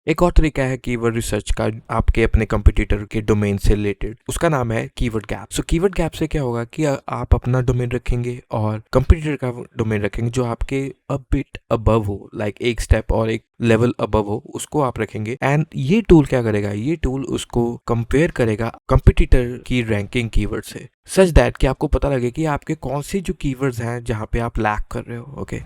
एक और तरीका है कीवर्ड रिसर्च का आपके अपने कंपटीटर के डोमेन से रिलेटेड, उसका नाम है कीवर्ड गैप। सो कीवर्ड गैप से क्या होगा कि आप अपना डोमेन रखेंगे और कंपटीटर का डोमेन रखेंगे जो आपके अ बिट अबव हो, लाइक एक स्टेप और एक लेवल अबव हो, उसको आप रखेंगे। एंड ये टूल क्या करेगा, ये टूल उसको कंपेयर करेगा कंपटीटर की रैंकिंग कीवर्ड से, सच दैट कि आपको पता लगे कि आपके कौन सी जो कीवर्ड्स हैं जहाँ पे आप लैक कर रहे हो। ओके,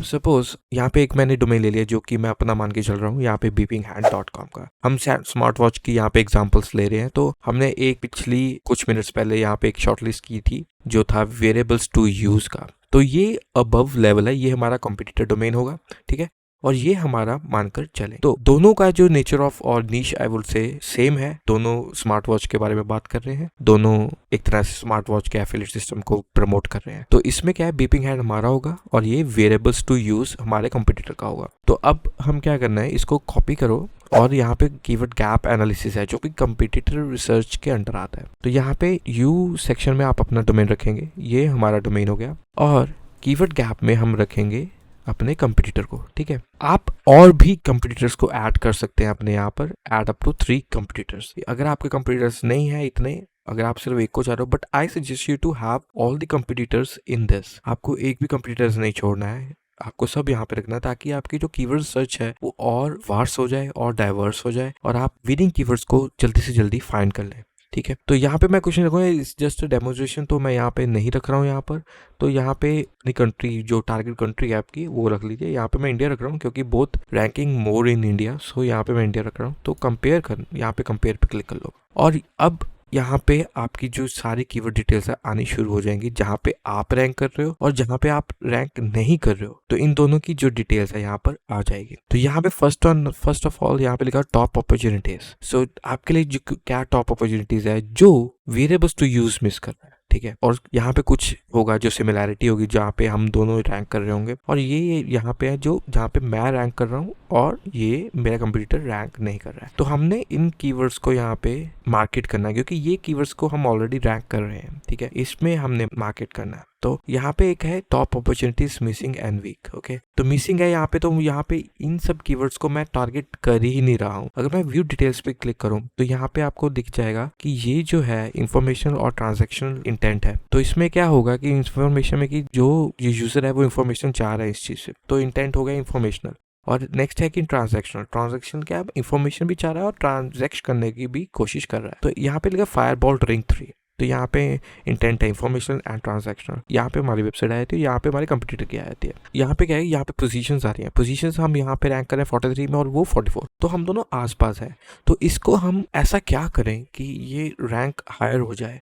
सपोज यहाँ पे एक मैंने डोमेन ले लिया जो कि मैं अपना मान के चल रहा हूँ, यहाँ पे beepinghand.com का। हम स्मार्ट वॉच की यहाँ पे एग्जांपल्स ले रहे हैं, तो हमने एक पिछली कुछ मिनट्स पहले यहाँ पे एक शॉर्टलिस्ट की थी जो था वेरिएबल्स टू यूज का। तो ये अबव लेवल है, ये हमारा कॉम्पिटिटर डोमेन होगा, ठीक है, और ये हमारा मानकर चले। तो दोनों का जो नेचर ऑफ और नीश आई वुड से सेम है। दोनों स्मार्ट वॉच के बारे में बात कर रहे हैं, दोनों एक तरह से स्मार्ट वॉच के एफिलिएट सिस्टम को प्रमोट कर रहे हैं। तो इसमें क्या है, बीपिंग हैंड हमारा होगा और ये वेरिएबल्स टू यूज हमारे कंपटीटर का होगा। तो अब हम क्या करना है, इसको कॉपी करो और यहाँ पे कीवर्ड गैप एनालिसिस है जो कि कंपटीटर रिसर्च के अंडर आता है। तो यहाँ पे यू सेक्शन में आप अपना डोमेन रखेंगे, ये हमारा डोमेन हो गया, और कीवर्ड गैप में हम रखेंगे अपने कंपटीटर को, ठीक है। आप और भी कंपटीटर्स को ऐड कर सकते हैं अपने यहाँ पर, ऐड अप टू 3 कंपटीटर्स। अगर आपके कंपटीटर्स नहीं है इतने, अगर आप सिर्फ एक को चाह रहे हो, but I suggest you to have all the competitors in this. आपको एक भी कंपटीटर्स नहीं छोड़ना है, आपको सब यहाँ पे रखना है ताकि आपकी जो कीवर्ड सर्च है वो और वार्स हो जाए और डाइवर्स हो जाए और आप विनिंग कीवर्ड्स को जल्दी से जल्दी फाइंड कर लें, ठीक है। तो यहाँ पे मैं कुछ नहीं रखूँगा, इट्स जस्ट डेमोन्स्ट्रेशन, तो मैं यहाँ पे नहीं रख रहा हूँ यहाँ पर। तो यहाँ पे अपनी कंट्री, जो टारगेट कंट्री है आपकी, वो रख लीजिए। यहाँ पे मैं इंडिया रख रहा हूँ क्योंकि both ranking more in India, so यहाँ पे मैं इंडिया रख रहा हूँ। तो कंपेयर कर, यहाँ पे कंपेयर पे क्लिक कर लो और अब यहाँ पे आपकी जो सारी कीवर्ड डिटेल्स है आनी शुरू हो जाएंगी, जहाँ पे आप रैंक कर रहे हो और जहाँ पे आप रैंक नहीं कर रहे हो। तो इन दोनों की जो डिटेल्स है यहाँ पर आ जाएगी। तो यहाँ पे फर्स्ट ऑफ ऑल यहाँ पे लिखा टॉप अपॉर्चुनिटीज। सो आपके लिए जो क्या टॉप अपॉर्चुनिटीज है जो वेरिएबल्स टू यूज मिस कर रहा है, ठीक है। और यहाँ पे कुछ होगा जो सिमिलैरिटी होगी जहाँ पे हम दोनों रैंक कर रहे होंगे, और ये यहाँ पे है जो जहाँ पे मैं रैंक कर रहा हूँ और ये मेरा कंपटीटर रैंक नहीं कर रहा है। तो हमने इन कीवर्ड्स को यहाँ पे मार्केट करना है क्योंकि ये कीवर्ड्स को हम ऑलरेडी रैंक कर रहे हैं, ठीक है, इसमें हमने मार्केट करना है। तो यहाँ पे एक है top opportunities missing and week. Okay, तो मिसिंग है यहाँ पे, तो यहाँ पे इन सब कीवर्ड्स को मैं टारगेट कर ही नहीं रहा हूँ। अगर मैं व्यू डिटेल्स पे क्लिक करूँ तो यहाँ पे आपको दिख जाएगा कि ये जो है इंफॉर्मेशन और ट्रांजैक्शनल इंटेंट है। तो इसमें क्या होगा कि इंफॉर्मेशन में कि जो ये यूजर है वो इंफॉर्मेशन चाह रहा है इस चीज से, तो इंटेंट हो गया इंफॉर्मेशनल। और नेक्स्ट है कि ट्रांजैक्शनल क्या है, इंफॉर्मेशन भी चाह रहा है और ट्रांजैक्ट करने की भी कोशिश कर रहा है। तो यहाँ पे लिखा फायरबॉल्ट रिंग 3, तो यहाँ पे इंटेंट है इंफॉर्मेशन एंड ट्रांजैक्शनल। यहाँ पे हमारी वेबसाइट आई थी, यहाँ पे हमारे कंप्यूटर की आई थी। यहाँ पे क्या है, यहाँ पे पोजीशंस आ रही हैं, पोजीशंस हम यहाँ पे रैंक करें 43 में और वो 44, तो हम दोनों आसपास है। तो इसको हम ऐसा क्या करें कि ये रैंक हायर हो जाए।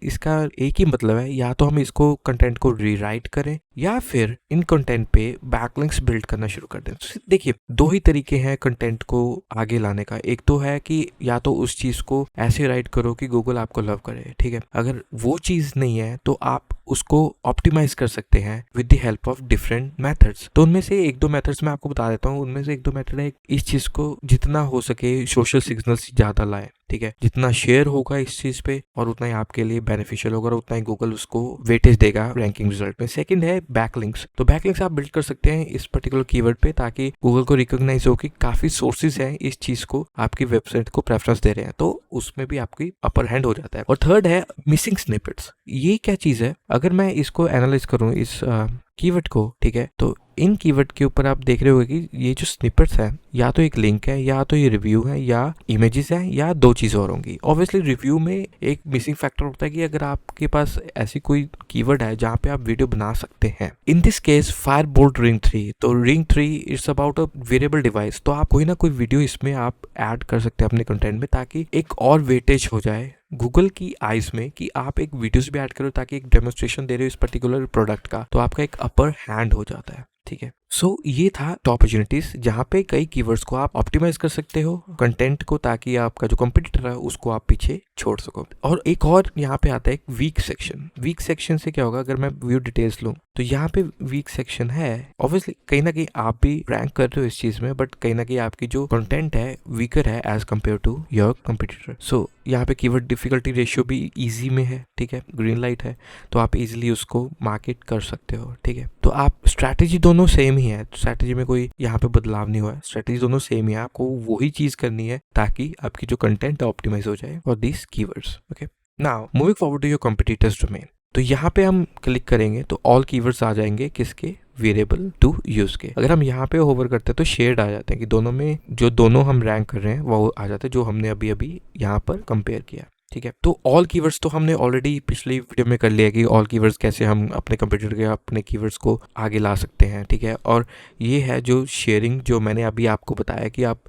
इसका एक ही मतलब है, या तो हम इसको कंटेंट को रीराइट करें या फिर इन कंटेंट पे बैकलिंक्स बिल्ड करना शुरू कर दें। तो देखिए, दो ही तरीके हैं कंटेंट को आगे लाने का। एक तो है कि या तो उस चीज को ऐसे राइट करो कि गूगल आपको लव करे, ठीक है। अगर वो चीज नहीं है तो आप उसको ऑप्टिमाइज कर सकते हैं with the help of different methods. तो उनमें से एक दो मेथड्स मैं आपको बता देता हूँ। उनमें से एक दो मेथड है, इस चीज को जितना हो सके सोशल सिग्नल्स ज्यादा लाए, ठीक है। जितना शेयर होगा इस चीज पे और उतना ही आपके लिए बेनिफिशियल होगा और उतना ही गूगल उसको वेटेज देगा रैंकिंग रिजल्ट में। सेकंड है बैकलिंक्स। तो बैकलिंक्स आप बिल्ड कर सकते हैं इस पर्टिकुलर कीवर्ड पे ताकि गूगल को रिकॉग्नाइज हो कि काफी सोर्सेज हैं इस चीज को आपकी वेबसाइट को प्रेफरेंस दे रहे हैं, तो उसमें भी आपकी अपर हैंड हो जाता है। और थर्ड है मिसिंग स्निपेट्स। ये क्या चीज है, अगर मैं इसको एनालाइज करूं इस कीवर्ड को, ठीक है, तो इन कीवर्ड के ऊपर आप देख रहे होगे कि ये जो स्निपेट्स है, या तो एक लिंक है, या तो ये रिव्यू है, या इमेजेस है, या दो चीजें और होंगी। ऑब्वियसली रिव्यू में एक मिसिंग फैक्टर होता है कि अगर आपके पास ऐसी कोई कीवर्ड है जहाँ पे आप वीडियो बना सकते हैं। In this case Fireboltt ring 3, तो ring 3 it's about a variable device. तो आप कोई ना कोई वीडियो इसमें आप ऐड कर सकते हैं अपने कंटेंट में ताकि एक और वेटेज हो जाए गूगल की आइज में कि आप एक वीडियोस भी ऐड करो ताकि एक डेमोन्स्ट्रेशन दे रहे हो इस पर्टिकुलर प्रोडक्ट का, तो आपका एक अपर हैंड हो जाता है, ठीक है। सो ये था टॉप अपॉर्चुनिटीज, जहाँ पे कई कीवर्ड्स को आप ऑप्टिमाइज कर सकते हो कंटेंट को, ताकि आपका जो कंपटीटर है उसको आप पीछे छोड़ सको। और एक और यहाँ पे आता है वीक सेक्शन। वीक सेक्शन से क्या होगा, अगर मैं व्यू डिटेल्स लूँ तो यहाँ पे वीक सेक्शन है। ऑब्वियसली कहीं ना कहीं आप भी रैंक कर रहे हो इस चीज में, बट कहीं ना कहीं आपकी जो कंटेंट है वीकर है as compare to your competitor. So यहाँ पे कीवर्ड डिफिकल्टी रेशियो भी इजी में है, ठीक है, ग्रीन लाइट है, तो आप इजीली उसको मार्केट कर सकते हो, ठीक है। तो आप स्ट्रैटेजी दोनों सेम सेम ही है, स्ट्रैटेजी में कोई यहाँ पे बदलाव नहीं हुआ है, स्ट्रैटेजी दोनों सेम ही है। आपको वही चीज करनी है ताकि आपकी जो कंटेंट ऑप्टिमाइज हो जाए for these keywords. Okay, now moving forward to your competitors domain. तो यहाँ पे हम क्लिक करेंगे तो ऑल कीवर्ड्स आ जाएंगे किसके, वेरिएबल टू यूज के। अगर हम यहाँ पे होवर करते हैं तो शेयर्ड आ जाते हैं कि दोनों में जो दोनों हम रैंक कर रहे हैं वो आ जाते हैं, जो हमने अभी अभी यहाँ पर कंपेयर किया। ठीक है, तो ऑल कीवर्ड्स तो हमने ऑलरेडी पिछली वीडियो में कर लिया कि ऑल कीवर्ड्स कैसे हम अपने कंप्यूटर के अपने कीवर्ड्स को आगे ला सकते हैं। ठीक है, और ये है जो शेयरिंग जो मैंने अभी आपको बताया कि आप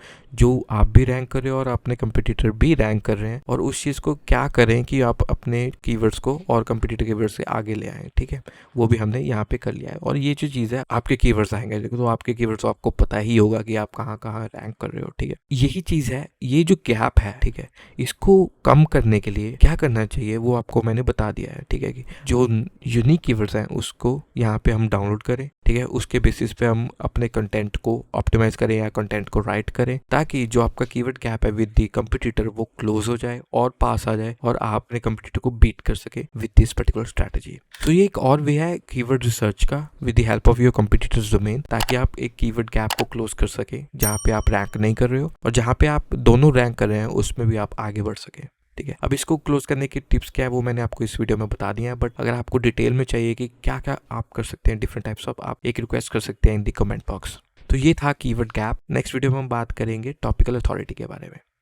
भी रैंक कर रहे हो और अपने कंपटीटर भी रैंक कर रहे हैं, और उस चीज़ को क्या करें कि आप अपने कीवर्ड्स को और कंपटीटर कीवर्ड्स से आगे ले आएँ। ठीक है, वो भी हमने यहाँ पे कर लिया है। और ये जो चीज़ है, आपके कीवर्ड्स आएंगे तो आपके कीवर्ड्स को आपको पता ही होगा कि आप कहाँ कहाँ रैंक कर रहे हो। ठीक है, यही चीज़ है, ये जो गैप है, ठीक है, इसको कम करने के लिए क्या करना चाहिए वो आपको मैंने बता दिया है। ठीक है, कि जो यूनिक कीवर्ड्स हैं उसको यहाँ पे हम डाउनलोड करें। ठीक है, उसके बेसिस पे हम अपने कंटेंट को ऑप्टिमाइज करें या कंटेंट को राइट करें, ताकि जो आपका कीवर्ड गैप है विद द कंपटीटर वो क्लोज हो जाए और पास आ जाए और आप अपने कंपटीटर को बीट कर सके विद दिस पर्टिकुलर स्ट्रैटेजी। तो ये एक और वे है कीवर्ड रिसर्च का with the help of your competitors domain, ताकि आप एक कीवर्ड गैप को क्लोज कर सके जहाँ पे आप रैंक नहीं कर रहे हो और जहाँ पे आप दोनों रैंक कर रहे हैं उसमें भी आप आगे बढ़ सके। ठीक है, अब इसको क्लोज करने की टिप्स क्या है वो मैंने आपको इस वीडियो में बता दिया है, बट अगर आपको डिटेल में चाहिए कि क्या क्या आप कर सकते हैं डिफरेंट टाइप्स ऑफ, आप एक रिक्वेस्ट कर सकते हैं इन द कमेंट बॉक्स। तो ये था कीवर्ड गैप। नेक्स्ट वीडियो में हम बात करेंगे टॉपिकल अथॉरिटी के बारे में।